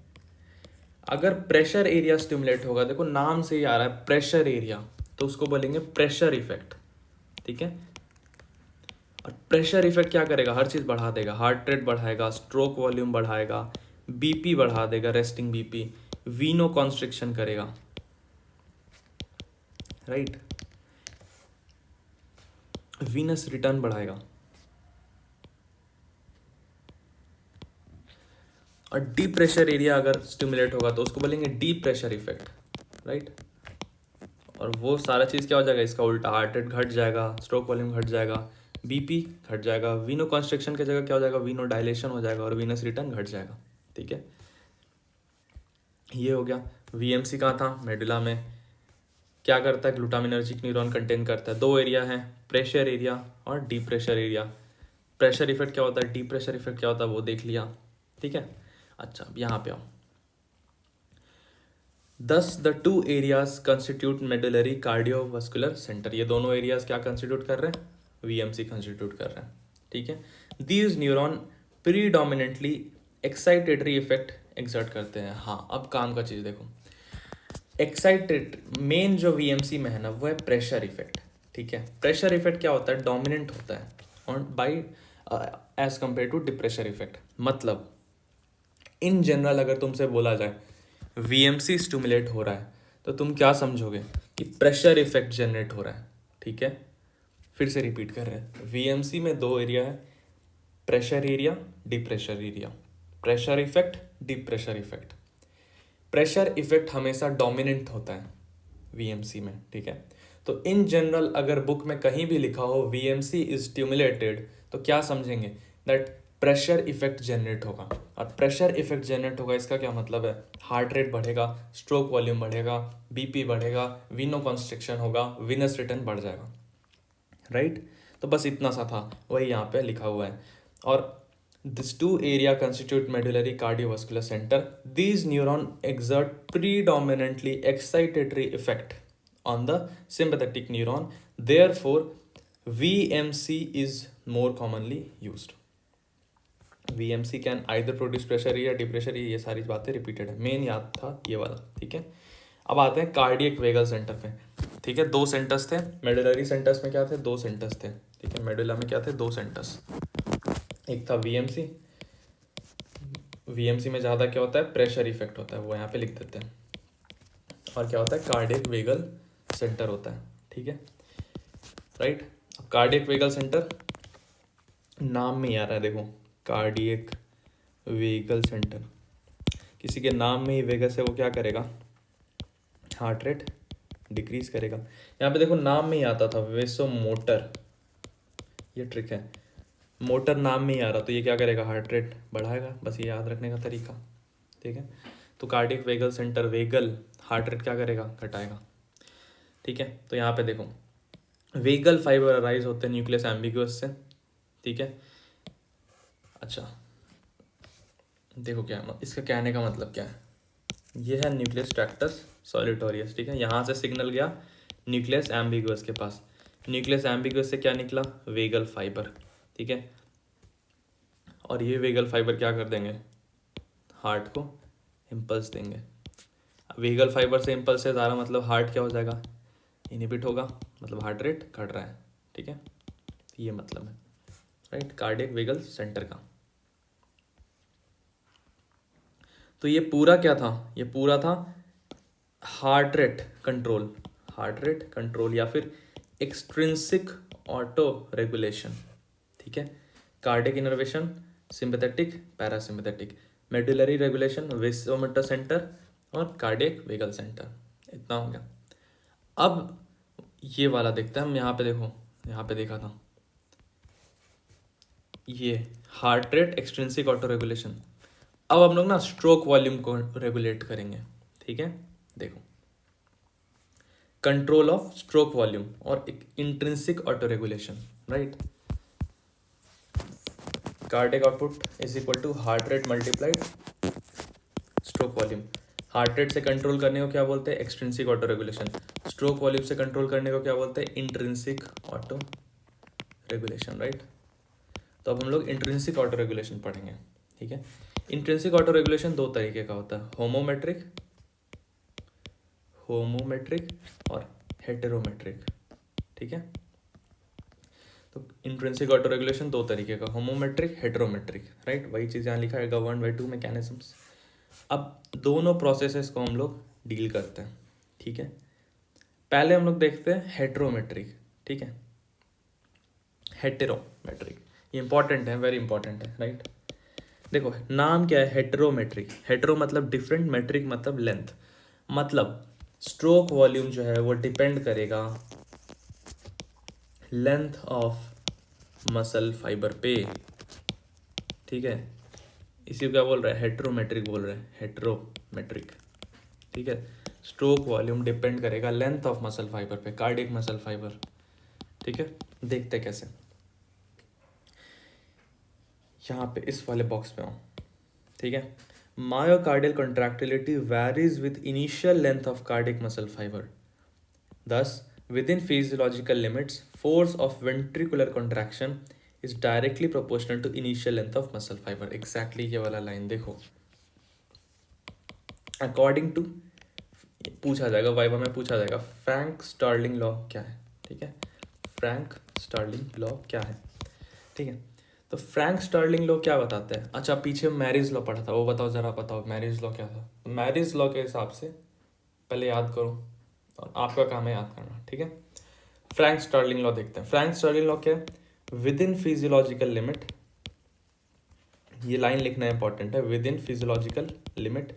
अगर प्रेशर एरिया स्टिमुलेट होगा, देखो नाम से ही आ रहा है प्रेशर एरिया, तो उसको बोलेंगे प्रेशर इफेक्ट, ठीक है। और प्रेशर इफेक्ट क्या करेगा, हर चीज़ बढ़ा देगा, हार्ट रेट बढ़ाएगा, स्ट्रोक वॉल्यूम बढ़ाएगा, बीपी बढ़ा देगा, रेस्टिंग बीपी, वीनो कॉन्स्ट्रिक्शन करेगा, राइट। वीनस रिटर्न बढ़ाएगा। और डीप प्रेशर एरिया अगर स्टिमुलेट होगा तो उसको बोलेंगे डीप प्रेशर इफेक्ट, राइट। और वो सारा चीज़ क्या हो जाएगा, इसका उल्टा, हार्ट रेट घट जाएगा, स्ट्रोक वॉल्यूम घट जाएगा, बीपी घट जाएगा, वीनो कॉन्स्ट्रिक्शन की जगह क्या हो जाएगा, वीनो डायलेशन हो जाएगा और वीनस रिटर्न घट जाएगा। ठीक है, ये हो गया। वीएमसी कहाँ था, मेडुला में। क्या करता है, ग्लूटामिनर्जिक न्यूरॉन कंटेन करता है। दो एरिया है, प्रेशर एरिया और deep pressure area. Pressure effect क्या होता है, डीप प्रेशर इफेक्ट क्या होता है, वो देख लिया। ठीक है, अच्छा अब यहाँ पे आओ। दस the two areas constitute medullary cardiovascular centre. ये दोनों एरियाज क्या कंस्टिट्यूट कर रहे हैं, वीएमसी कंस्टिट्यूट कर रहे हैं। ठीक है, these neuron predominantly excitatory effect exert करते हैं। हाँ, अब काम का चीज़ देखो। एक्साइटेड मेन जो वीएमसी में है ना, वो है प्रेशर इफेक्ट। ठीक है, प्रेशर इफेक्ट क्या होता है, डोमिनेंट होता है और by as compare to depressor effect. मतलब इन जनरल अगर तुमसे बोला जाए वीएमसी स्टिमुलेट हो रहा है तो तुम क्या समझोगे कि प्रेशर इफेक्ट जनरेट हो रहा है। ठीक है, फिर से रिपीट कर रहे हैं, वीएमसी में दो एरिया है, pressure area, deep pressure area. Pressure effect, deep pressure effect. Pressure effect हमेशा डोमिनेंट होता है वीएमसी में। ठीक है, तो इन जनरल अगर बुक में कहीं भी लिखा हो वीएमसी इज स्टिमुलेटेड तो क्या समझेंगे, दैट प्रेशर इफेक्ट जनरेट होगा। और प्रेशर इफेक्ट जनरेट होगा इसका क्या मतलब है, हार्ट रेट बढ़ेगा, स्ट्रोक वॉल्यूम बढ़ेगा, बीपी बढ़ेगा, वीनो कॉन्स्ट्रिक्शन होगा, वीनस रिटर्न बढ़ जाएगा, राइट। तो बस इतना सा था, वही यहाँ पे लिखा हुआ है। और these two area constitute medullary cardiovascular center. These neuron exert predominantly excitatory effect on the sympathetic neuron. Therefore, VMC is more commonly used. VMC can either produce pressure या depressure, ये सारी बातें रिपीटेड है, मेन याद था ये वाला। ठीक है, अब आते हैं कार्डियक वेगल सेंटर पे। ठीक है, दो सेंटर्स थे मेडुलरी सेंटर्स में, क्या थे, दो सेंटर्स थे। ठीक है, मेडुला में क्या थे, दो सेंटर्स। एक था वीएमसी, वीएमसी में ज़्यादा क्या होता है, प्रेशर इफेक्ट होता है, वो यहाँ पे लिख देते हैं। और क्या होता है, कार्डियक वेगल सेंटर होता है। ठीक है, राइट। अब कार्डियक वेगल सेंटर नाम में ही आ रहा है, देखो कार्डियक वेगल सेंटर, किसी के नाम में ही वेगस है, वो क्या करेगा, हार्ट रेट डिक्रीज करेगा। यहाँ पे देखो नाम में ही आता था वेसो मोटर, ये ट्रिक है, मोटर नाम में ही आ रहा तो ये क्या करेगा, हार्ट रेट बढ़ाएगा। बस ये याद रखने का तरीका। ठीक है, तो cardiac vagal centre, vagal heart rate क्या करेगा, घटाएगा। ठीक है, तो यहाँ पे देखो वेगल फाइबर अराइज होते हैं न्यूक्लियस एम्बिगुअस से। ठीक है, अच्छा देखो क्या इसका कहने का मतलब क्या है, ये है न्यूक्लियस ट्रैक्टस सॉलिटोरियस। ठीक है, यहाँ से सिग्नल गया न्यूक्लियस एम्बिगुअस के पास, न्यूक्लियस एम्बिगुअस से क्या निकला, वेगल फाइबर। ठीक है, और ये वेगल फाइबर क्या कर देंगे, हार्ट को इम्पल्स देंगे। वेगल फाइबर से इम्पल्स से ज़्यादा मतलब हार्ट क्या हो जाएगा, इनहिबिट होगा, मतलब हार्ट रेट घट रहा है। ठीक है, ये मतलब है, राइट, कार्डियक वेगल सेंटर का। तो ये पूरा क्या था, ये पूरा था heart rate control, heart rate control या फिर एक्सट्रिंसिक ऑटो रेगुलेशन। ठीक है, cardiac innervation, sympathetic parasympathetic, medullary regulation, vasomotor centre और कार्डियक वेगल सेंटर। इतना हो गया। अब ये वाला देखते हैं हम, यहाँ पे देखो, यहाँ पे देखा था ये heart rate extrinsic auto regulation. अब हम लोग ना स्ट्रोक वॉल्यूम को रेगुलेट करेंगे। ठीक है, देखो कंट्रोल ऑफ स्ट्रोक वॉल्यूम और intrinsic autoregulation, right. Cardiac output is equal to heart rate multiplied stroke volume. Heart rate से कंट्रोल करने को क्या बोलते हैं, extrinsic auto regulation. Stroke volume से कंट्रोल करने को क्या बोलते हैं, इंट्रिंसिक ऑटो रेगुलेशन, राइट। तो अब हम लोग इंट्रिंसिक ऑटो रेगुलेशन पढ़ेंगे। ठीक है, इंट्रिंसिक ऑटो रेगुलेशन दो तरीके का होता है, होमोमेट्रिक और हेटेरोमेट्रिक। ठीक है, तो इंट्रिंसिक ऑटो रेगुलेशन दो तरीके का, होमोमेट्रिक, हेटेरोमेट्रिक, राइट। वही चीज़ यहाँ लिखा है, गवर्न बाय टू मैकेनिज्म्स। अब दोनों प्रोसेसेस को हम लोग डील करते हैं। ठीक है, पहले हम लोग देखते हैं हेटेरोमेट्रिक। ठीक है, हेटेरोमेट्रिक, ये इंपॉर्टेंट है, वेरी इंपॉर्टेंट है, राइट। देखो नाम क्या है, हेटेरोमेट्रिक। हेटेरो मतलब डिफरेंट, मेट्रिक मतलब लेंथ। मतलब स्ट्रोक वॉल्यूम जो है वो डिपेंड करेगा लेंथ ऑफ मसल फाइबर पे, ठीक है। इसी को क्या बोल रहा है, हेटेरोमेट्रिक बोल रहे हैं, हेटेरोमेट्रिक, ठीक है। स्ट्रोक वॉल्यूम डिपेंड करेगा लेंथ ऑफ मसल फाइबर पे, कार्डियक मसल फाइबर, ठीक है। देखते कैसे, यहाँ पे इस वाले बॉक्स में हो, ठीक है। Myocardial contractility varies with initial length of cardiac muscle fibre, thus within physiological limits force of ventricular contraction is directly proportional to initial length of muscle fiber। exactly ये वाला लाइन देखो, according to, पूछा जाएगा viva में, पूछा जाएगा Frank Starling law क्या है, ठीक है। फ्रैंक स्टार्लिंग लॉ क्या है, ठीक है। तो फ्रैंक स्टार्लिंग लॉ क्या बताता है, अच्छा पीछे मैरिज लॉ पढ़ा था, वो बताओ जरा, बताओ मैरिज लॉ क्या था। मैरिज लॉ के हिसाब से पहले याद करो, और आपका काम है याद करना, ठीक है। फ्रैंक स्टार्लिंग लॉ देखते हैं। फ्रैंक स्टार्लिंग लॉ क्या है, विद इन फिजियोलॉजिकल लिमिट, ये लाइन लिखना इंपॉर्टेंट है, विद इन फिजियोलॉजिकल लिमिट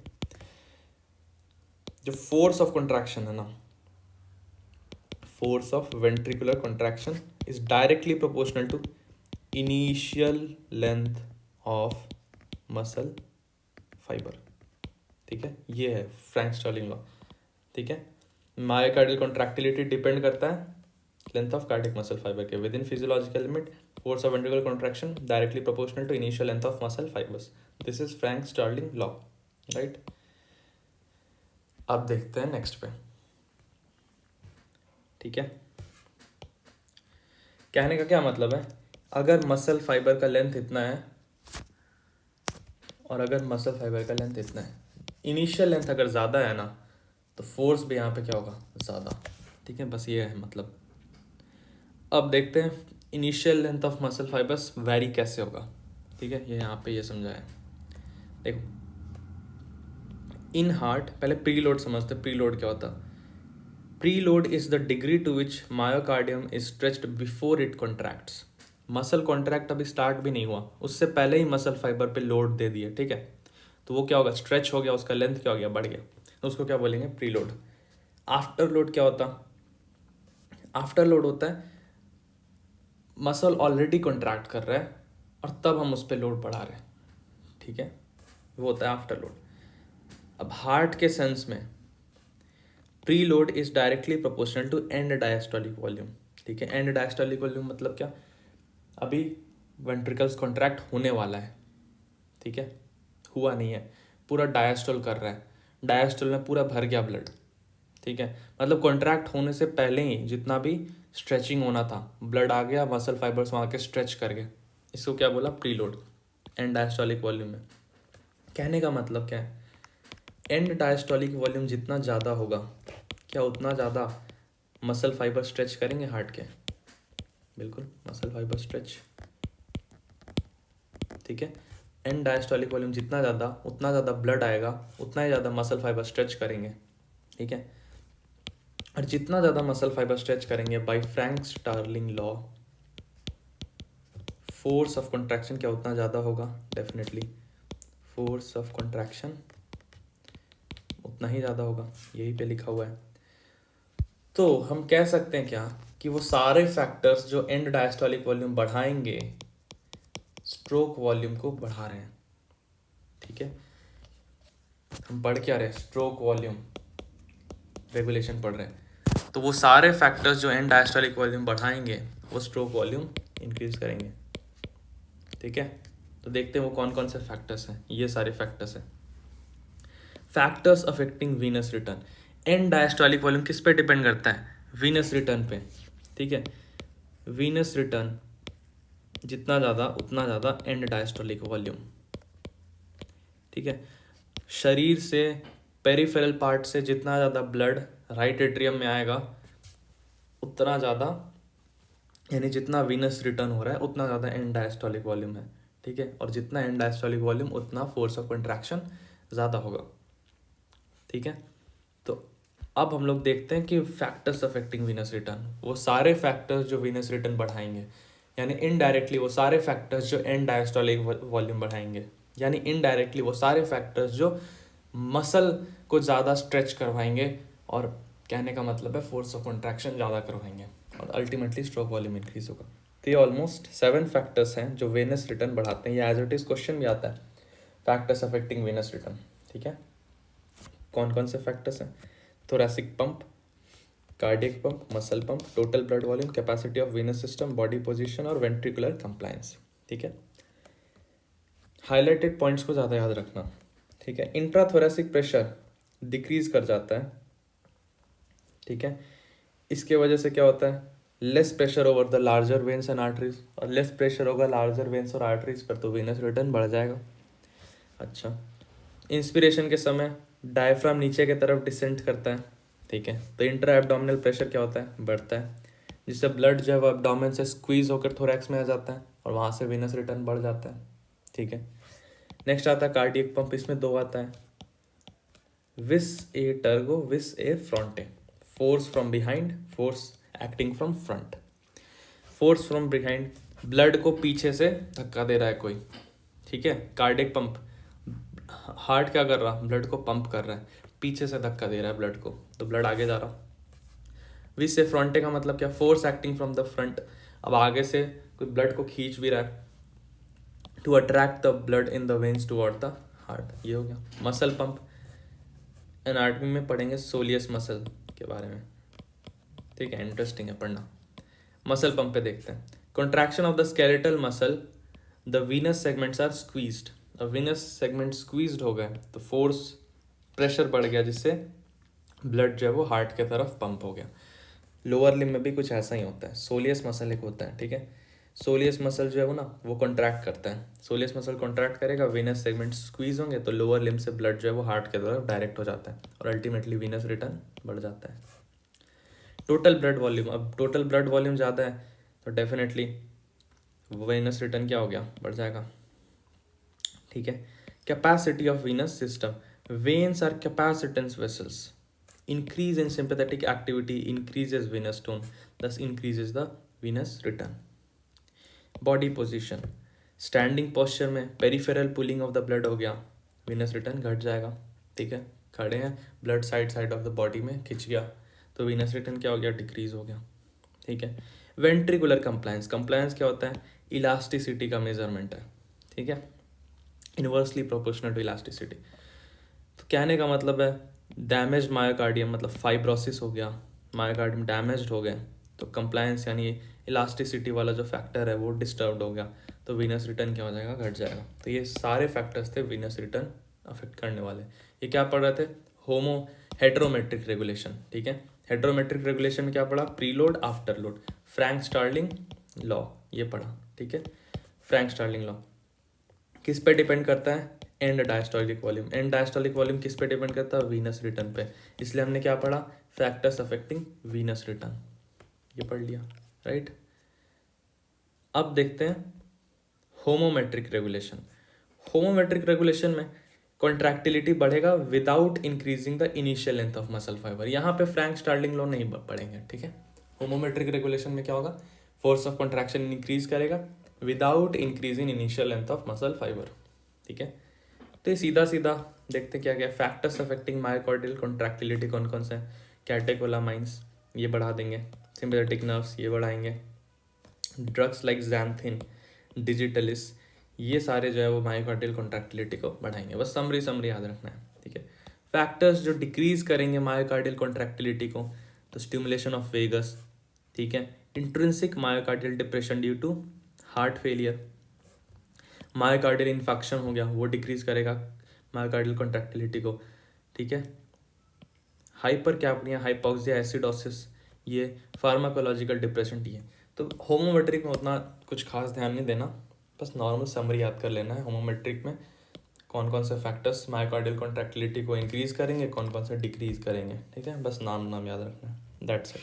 जो फोर्स ऑफ कंट्रैक्शन है ना, force of ventricular contraction is directly proportional to initial length of muscle fibre, ठीक है। ये है फ्रैंक स्टार्लिंग लॉ, ठीक है। मायोकार्डियल कॉन्ट्रैक्टिलिटी डिपेंड करता है length of cardiac muscle fibre के, within physiological limit force of ventricular contraction directly proportional to initial length of muscle fibres, this is Frank Starling law, right. अब देखते हैं next पे, ठीक है। कहने का क्या मतलब है, अगर मसल फाइबर का लेंथ इतना है और अगर मसल फाइबर का लेंथ इतना है, इनिशियल लेंथ अगर ज़्यादा है ना तो फोर्स भी यहाँ पे क्या होगा, ज़्यादा, ठीक है। बस ये है मतलब। अब देखते हैं initial length of muscle fibres vary कैसे होगा, ठीक है। ये यहाँ पे ये समझाया, देखो इन हार्ट, पहले प्रीलोड समझते, प्रीलोड क्या होता है। Preload is the degree to which myocardium is stretched before it contracts. Muscle contract अभी स्टार्ट भी नहीं हुआ, उससे पहले ही मसल फाइबर पे लोड दे दिया, ठीक है। तो वो क्या होगा, स्ट्रेच हो गया, उसका लेंथ क्या हो गया, बढ़ गया, तो उसको क्या बोलेंगे, प्रीलोड। आफ्टर लोड क्या होता, आफ्टर लोड होता है मसल ऑलरेडी कॉन्ट्रैक्ट कर रहा है और तब हम उस पर लोड बढ़ा रहे हैं, ठीक है, वो होता है आफ्टर लोड। अब हार्ट के सेंस में preload is directly proportional to end diastolic volume, ठीक है। एंड डायस्टोलिक वॉल्यूम मतलब क्या, अभी वेंट्रिकल्स कॉन्ट्रैक्ट होने वाला है, ठीक है, हुआ नहीं है, पूरा डायस्टोल कर रहा है, डायस्टोल में पूरा भर गया ब्लड, ठीक है। मतलब कॉन्ट्रैक्ट होने से पहले ही जितना भी स्ट्रेचिंग होना था, ब्लड आ गया, मसल फाइबर्स वहाँ के स्ट्रेच कर गए, इसको क्या बोला, प्रीलोड, एंड डायस्टोलिक वॉल्यूम में। कहने का मतलब क्या है, एंड डायस्टोलिक वॉल्यूम जितना ज़्यादा होगा, क्या उतना ज़्यादा मसल फाइबर स्ट्रेच करेंगे हार्ट के, बिल्कुल मसल फाइबर स्ट्रेच, ठीक है। एंड डायस्टोलिक वॉल्यूम जितना ज़्यादा, उतना ज़्यादा ब्लड आएगा, उतना ही ज़्यादा मसल फाइबर स्ट्रेच करेंगे, ठीक है। और जितना ज़्यादा मसल फाइबर स्ट्रेच करेंगे by Frank Starling law, force of contraction क्या उतना ज़्यादा होगा, डेफिनेटली फोर्स ऑफ कॉन्ट्रैक्शन उतना ही ज़्यादा होगा, यही पे लिखा हुआ है। तो हम कह सकते हैं क्या, कि वो सारे फैक्टर्स जो एंड डायस्टोलिक वॉल्यूम बढ़ाएंगे स्ट्रोक वॉल्यूम को बढ़ा रहे हैं, ठीक है। हम पढ़ क्या रहे हैं, स्ट्रोक वॉल्यूम रेगुलेशन पढ़ रहे हैं, तो वो सारे फैक्टर्स जो एंड डायस्टोलिक वॉल्यूम बढ़ाएंगे वो स्ट्रोक वॉल्यूम इंक्रीज करेंगे, ठीक है। तो देखते हैं वो कौन कौन से फैक्टर्स हैं, ये सारे फैक्टर्स हैं। Factors affecting venous return, and diastolic volume किस पे डिपेंड करता है, वीनस रिटर्न पे, ठीक है। वीनस रिटर्न जितना ज़्यादा उतना ज़्यादा एंड डायस्टोलिक वॉल्यूम, ठीक है। शरीर से पेरिफेरल पार्ट से जितना ज़्यादा ब्लड राइट एट्रियम में आएगा उतना ज़्यादा, यानी जितना वीनस रिटर्न हो रहा है उतना ज़्यादा एंड डायस्टोलिक वॉल्यूम है, ठीक है। और जितना एंड डायस्टोलिक वॉल्यूम उतना फोर्स ऑफ कंट्रैक्शन ज़्यादा होगा, ठीक है। तो अब हम लोग देखते हैं कि फैक्टर्स अफेक्टिंग वीनस रिटर्न, वो सारे फैक्टर्स जो वीनस रिटर्न बढ़ाएंगे, यानी इनडायरेक्टली वो सारे फैक्टर्स जो एंड डायस्टोलिक वॉल्यूम बढ़ाएंगे, यानी इनडायरेक्टली वो सारे फैक्टर्स जो मसल को ज़्यादा स्ट्रेच करवाएंगे, और कहने का मतलब है फोर्स ऑफ कॉन्ट्रैक्शन ज़्यादा करवाएंगे, और अल्टीमेटली स्ट्रोक वॉल्यूम इंक्रीज होगा। तो ये ऑलमोस्ट 7 फैक्टर्स हैं जो वेनस रिटर्न बढ़ाते हैं। ये एज इट इज क्वेश्चन भी आता है, फैक्टर्स अफेक्टिंग वेनस रिटर्न। ठीक है, कौन कौन से फैक्टर्स हैं? Thoracic pump, cardiac pump, muscle pump, total blood volume, capacity of venous system, body position और वेंट्रिकुलर कंप्लायंस। ठीक है, हाईलाइटेड पॉइंट्स को ज़्यादा याद रखना। ठीक है, इंट्राथोरैसिक प्रेशर डिक्रीज कर जाता है। ठीक है, इसके वजह से क्या होता है? Less pressure over the larger veins and arteries, और लेस प्रेशर होगा लार्जर वेन्स और आर्टरीज पर, तो वेनस रिटर्न बढ़ जाएगा। अच्छा, इंस्पिरेशन के समय डायफ्राम नीचे की तरफ डिसेंट करता है। ठीक है, तो इंट्रा एब्डोमिनल प्रेशर क्या होता है? बढ़ता है, जिससे ब्लड जो है वो एब्डोमेन से स्क्वीज होकर थोरैक्स में आ जाता है, और वहाँ से वेनस रिटर्न बढ़ जाता है। ठीक है, नेक्स्ट आता है कार्डियक पंप। इसमें 2 आता है, विस a tergo, vis a fronte. Force from behind, force acting from front. Force from behind, blood को पीछे से धक्का दे रहा है कोई। ठीक है, कार्डियक पंप, हार्ट क्या कर रहा? ब्लड को पंप कर रहा है, पीछे से धक्का दे रहा है ब्लड को, तो ब्लड आगे जा रहा। विस से फ्रंटे का मतलब क्या? Force acting from the front, अब आगे से कोई ब्लड को खींच भी रहा है, to attract the blood in the veins toward the heart. ये हो गया। मसल पंप, एनाटॉमी में पढ़ेंगे सोलियस मसल के बारे में। ठीक है, इंटरेस्टिंग है पढ़ना। मसल पंप पे देखते हैं। Contraction of the skeletal muscle, the venous segments are squeezed. अब वीनस सेगमेंट स्क्वीज्ड हो गए तो फोर्स, प्रेशर बढ़ गया, जिससे ब्लड जो है वो हार्ट के तरफ पंप हो गया। लोअर लिम्ब में भी कुछ ऐसा ही होता है। सोलियस मसल एक होता है। ठीक है, सोलियस मसल जो है वो ना वो कॉन्ट्रैक्ट करता है। सोलियस मसल कॉन्ट्रैक्ट करेगा, वीनस सेगमेंट स्क्वीज होंगे, तो लोअर लिम्ब से ब्लड जो है वो हार्ट की तरफ डायरेक्ट हो जाता है, और अल्टीमेटली वीनस रिटर्न बढ़ जाता है। टोटल ब्लड वॉल्यूम, अब टोटल ब्लड वॉल्यूम ज़्यादा है तो डेफिनेटली वीनस रिटर्न क्या हो गया? बढ़ जाएगा। ठीक है, capacity of venous system, veins are capacitance vessels, increase in sympathetic activity increases venous tone, thus increases the venous return. Body position, standing posture में peripheral pulling of the blood हो गया, venous return घट जाएगा। ठीक है, खड़े हैं, blood side of the body में खिंच गया, तो venous return क्या हो गया? डिक्रीज हो गया। ठीक है, वेंट्रिकुलर कंप्लायंस, कंप्लायंस क्या होता है? इलास्टिसिटी का मेजरमेंट है। ठीक है, इनवर्सली प्रोपोर्शनल टू इलास्टिसिटी। तो कहने का मतलब है डैमेज मायोकार्डियम, मतलब फाइब्रोसिस हो गया, मायोकार्डियम डैमेज्ड हो गए, तो कंप्लायंस यानी इलास्टिसिटी वाला जो फैक्टर है वो डिस्टर्ब्ड हो गया, तो वीनस रिटर्न क्या हो जाएगा? घट जाएगा। तो ये सारे फैक्टर्स थे वीनस रिटर्न अफेक्ट करने वाले। ये क्या पढ़ रहे थे? होमो हेट्रोमेट्रिक रेगुलेशन। ठीक है, हेट्रोमेट्रिक रेगुलेशन में क्या पढ़ा? Preload after load, Frank Starling law, ये पढ़ा। ठीक है, फ्रैंक स्टार्लिंग लॉ किस पे डिपेंड करता है? And diastolic volume. And diastolic volume किस पे डिपेंड करता है? वीनस रिटर्न पे। इसलिए हमने क्या पढ़ा? फैक्टर्स अफेक्टिंग वीनस रिटर्न, ये पढ़ लिया, राइट। अब देखते हैं होमोमेट्रिक रेगुलेशन। होमोमेट्रिक रेगुलेशन में कॉन्ट्रैक्टिलिटी बढ़ेगा without increasing the initial length of muscle fibre. यहाँ पे फ्रैंक स्टार्लिंग लॉ नहीं पढ़ेंगे। ठीक है, होमोमेट्रिक रेगुलेशन में क्या होगा? फोर्स ऑफ कॉन्ट्रैक्शन इंक्रीज करेगा without increasing initial length of muscle fibre. ठीक है, तो ये सीधा सीधा देखते क्या क्या फैक्टर्स अफेक्टिंग मायोकार्डियल कॉन्ट्रैक्टिलिटी कौन कौन से हैं? कैटेकोलामाइंस ये बढ़ा देंगे, सिंपैथेटिक नर्व्स ये बढ़ाएंगे, ड्रग्स लाइक ज़ैंथिन, डिजिटलिस, ये सारे जो है वो मायोकार्डियल कॉन्ट्रैक्टिलिटी को बढ़ाएंगे। बस समरी याद रखना है। ठीक है, फैक्टर्स जो डिक्रीज करेंगे मायोकार्डियल कॉन्ट्रैक्टिलिटी को, तो स्टिमुलेशन ऑफ वेगस। ठीक है, intrinsic myocardial depression due to heart failure, myocardial infection हो गया वो डिक्रीज करेगा मायोकार्डियल कॉन्ट्रैक्टिलिटी को। ठीक है, हाइपर कैप्निया, हाइपोक्सिया, एसिडोसिस, ये फार्माकोलॉजिकल डिप्रेशन टी है। तो होमोमेट्रिक में उतना कुछ खास ध्यान नहीं देना, बस नॉर्मल समरी याद कर लेना है। होमोमेट्रिक में कौन कौन से फैक्टर्स मायोकार्डियल कॉन्ट्रैक्टिलिटी को इंक्रीज करेंगे, कौन कौन से डिक्रीज करेंगे। ठीक है, बस नाम याद रखना है, दैट्स इट।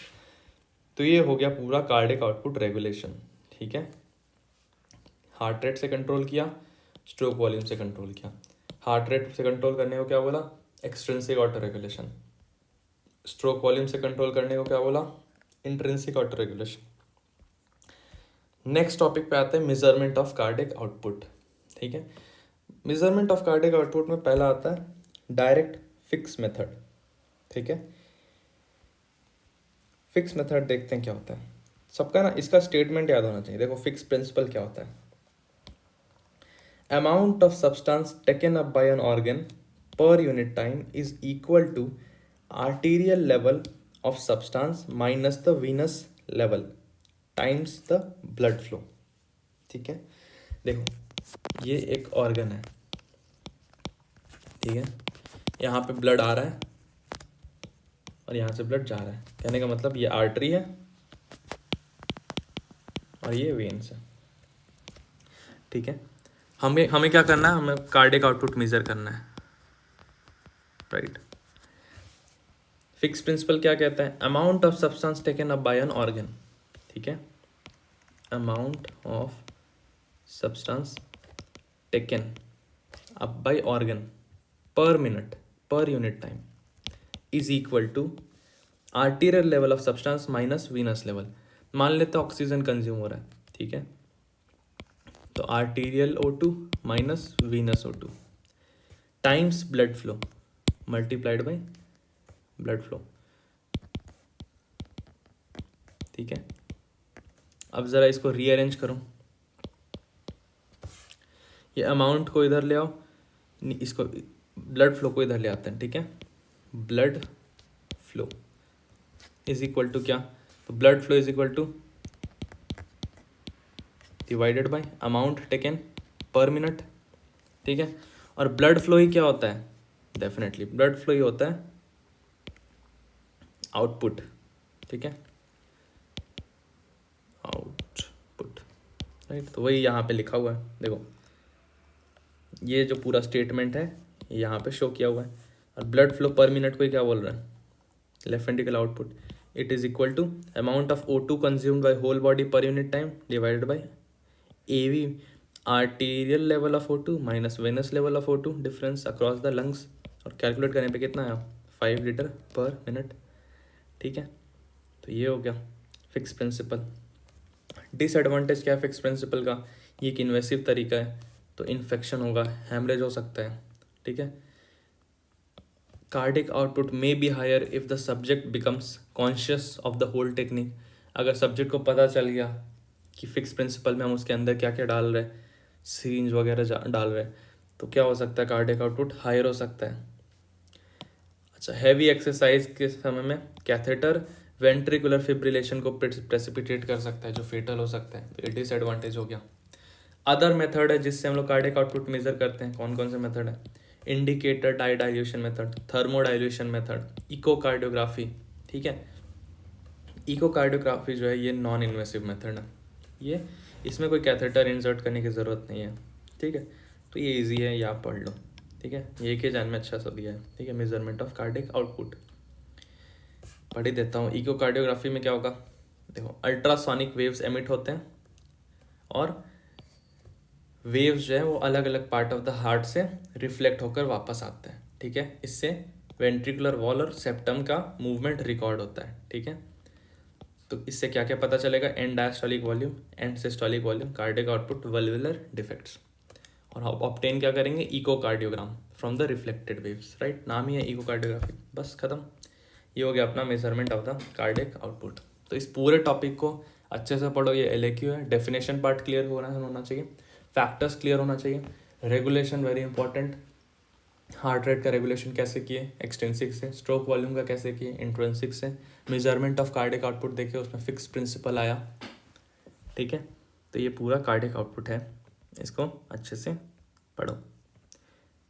तो ये हो गया पूरा कार्डियक आउटपुट रेगुलेशन। ठीक है, हार्ट रेट से कंट्रोल किया, स्ट्रोक वॉल्यूम से कंट्रोल किया। हार्ट रेट से कंट्रोल करने को क्या बोला? Extrinsic auto regulation. Stroke volume से कंट्रोल करने को क्या बोला? Intrinsic auto regulation. Next topic पे आते हैं मेजरमेंट ऑफ कार्डिक आउटपुट। ठीक है, मेजरमेंट ऑफ कार्डिक आउटपुट में पहला आता है डायरेक्ट फिक्स मेथड। ठीक है, फिक्स मेथड देखते हैं क्या होता है। सबका ना इसका स्टेटमेंट याद होना चाहिए। देखो फिक्स प्रिंसिपल क्या होता है, amount of substance taken up by an organ per unit time is equal to arterial level of substance minus the venous level times the blood flow. ठीक है, देखो ये एक ऑर्गन है, ठीक है, यहाँ पे ब्लड आ रहा है और यहाँ से ब्लड जा रहा है। कहने का मतलब ये आर्टरी है और ये वेन्स है। ठीक है, हमें हमें क्या करना है, हमें कार्डिक आउटपुट मेजर करना है, राइट। फिक्स प्रिंसिपल क्या कहता है, amount of substance taken up by an organ. ठीक है, amount of substance taken up by organ per minute per unit time is equal to arterial level of substance minus venous level. मान लेते हैं oxygen consume हो रहा है, ठीक है, तो arterial O2 minus Venus O2 times blood flow multiplied by blood flow. ठीक है, अब ज़रा इसको रीअरेंज करूँ, ये अमाउंट को इधर ले आओ, इसको ब्लड फ्लो को इधर ले आते हैं। ठीक है, blood flow is equal to क्या, तो blood flow is equal to divided by amount taken per minute. ठीक है, और ब्लड फ्लो ही क्या होता है, डेफिनेटली ब्लड फ्लो ही होता है आउटपुट। ठीक है, आउटपुट, राइट, तो वही यहाँ पे लिखा हुआ है। देखो ये जो पूरा स्टेटमेंट है यहाँ पे शो किया हुआ है, और ब्लड फ्लो पर मिनट को ही क्या बोल रहा है, left ventricle output, it is equal to amount of O2 consumed by whole body per unit time divided by AV arterial level of O2 minus venous level of O2 difference across the lungs, और calculate करने पे कितना आया, 5 litre पर minute. ठीक है, तो ये हो गया फिक्स प्रिंसिपल। डिसएडवांटेज क्या है फिक्स प्रिंसिपल का, ये एक इन्वेसिव तरीका है, तो इन्फेक्शन होगा, हेमरेज हो सकता है। ठीक है, cardiac output may be higher if the subject becomes conscious of the whole technique. अगर सब्जेक्ट को पता चल गया कि फिक्स प्रिंसिपल में हम उसके अंदर क्या क्या डाल रहे हैं, सीरिंज वगैरह डाल रहे हैं, तो क्या हो सकता है, कार्डिक आउटपुट हायर हो सकता है। अच्छा, हैवी एक्सरसाइज के समय में कैथेटर वेंट्रिकुलर फिब्रिलेशन को प्रेसिपिटेट कर सकता है, जो फेटल हो सकता है, तो ये डिसएडवांटेज हो गया। अदर मेथड है जिससे हम लोग कार्डिक आउटपुट मेजर करते हैं, कौन कौन से मेथड है, indicator dye dilution method, thermodilution method, echocardiography. ठीक है, इकोकार्डियोग्राफी जो है ये नॉन इन्वेसिव मेथड है, ये इसमें कोई कैथेटर इंसर्ट करने की ज़रूरत नहीं है। ठीक है, तो ये इजी है, ये आप पढ़ लो। ठीक है, ये के जान में अच्छा सा दिया है। ठीक है, मेजरमेंट ऑफ कार्डिक आउटपुट पढ़ ही देता हूँ। इकोकार्डियोग्राफी में क्या होगा, देखो अल्ट्रासोनिक वेव्स एमिट होते हैं, और वेव्स जो है वो अलग अलग पार्ट ऑफ द हार्ट से रिफ्लेक्ट होकर वापस आते हैं। ठीक है, इससे वेंट्रिकुलर वॉल और सेप्टम का मूवमेंट रिकॉर्ड होता है। ठीक है, तो इससे क्या क्या पता चलेगा, end diastolic volume, end systolic volume, cardiac output, valvular defects, और आप ऑब्टेन क्या करेंगे, echocardiogram from the reflected waves, right, नाम ही है इकोकार्डियोग्राफी, बस खत्म। ये हो गया अपना measurement of the cardiac output. तो इस पूरे टॉपिक को अच्छे से पढ़ो, ये LAQ है। डेफिनेशन पार्ट क्लियर होना चाहिए, फैक्टर्स क्लियर होना चाहिए, regulation very important, heart rate का रेगुलेशन कैसे किए एक्सटेंसिक से, स्ट्रोक वॉल्यूम का कैसे किए इंट्रेंसिक से, मेजरमेंट ऑफ कार्डिक आउटपुट देखे, उसमें फिक्स प्रिंसिपल आया। ठीक है, तो ये पूरा कार्डिक आउटपुट है, इसको अच्छे से पढ़ो।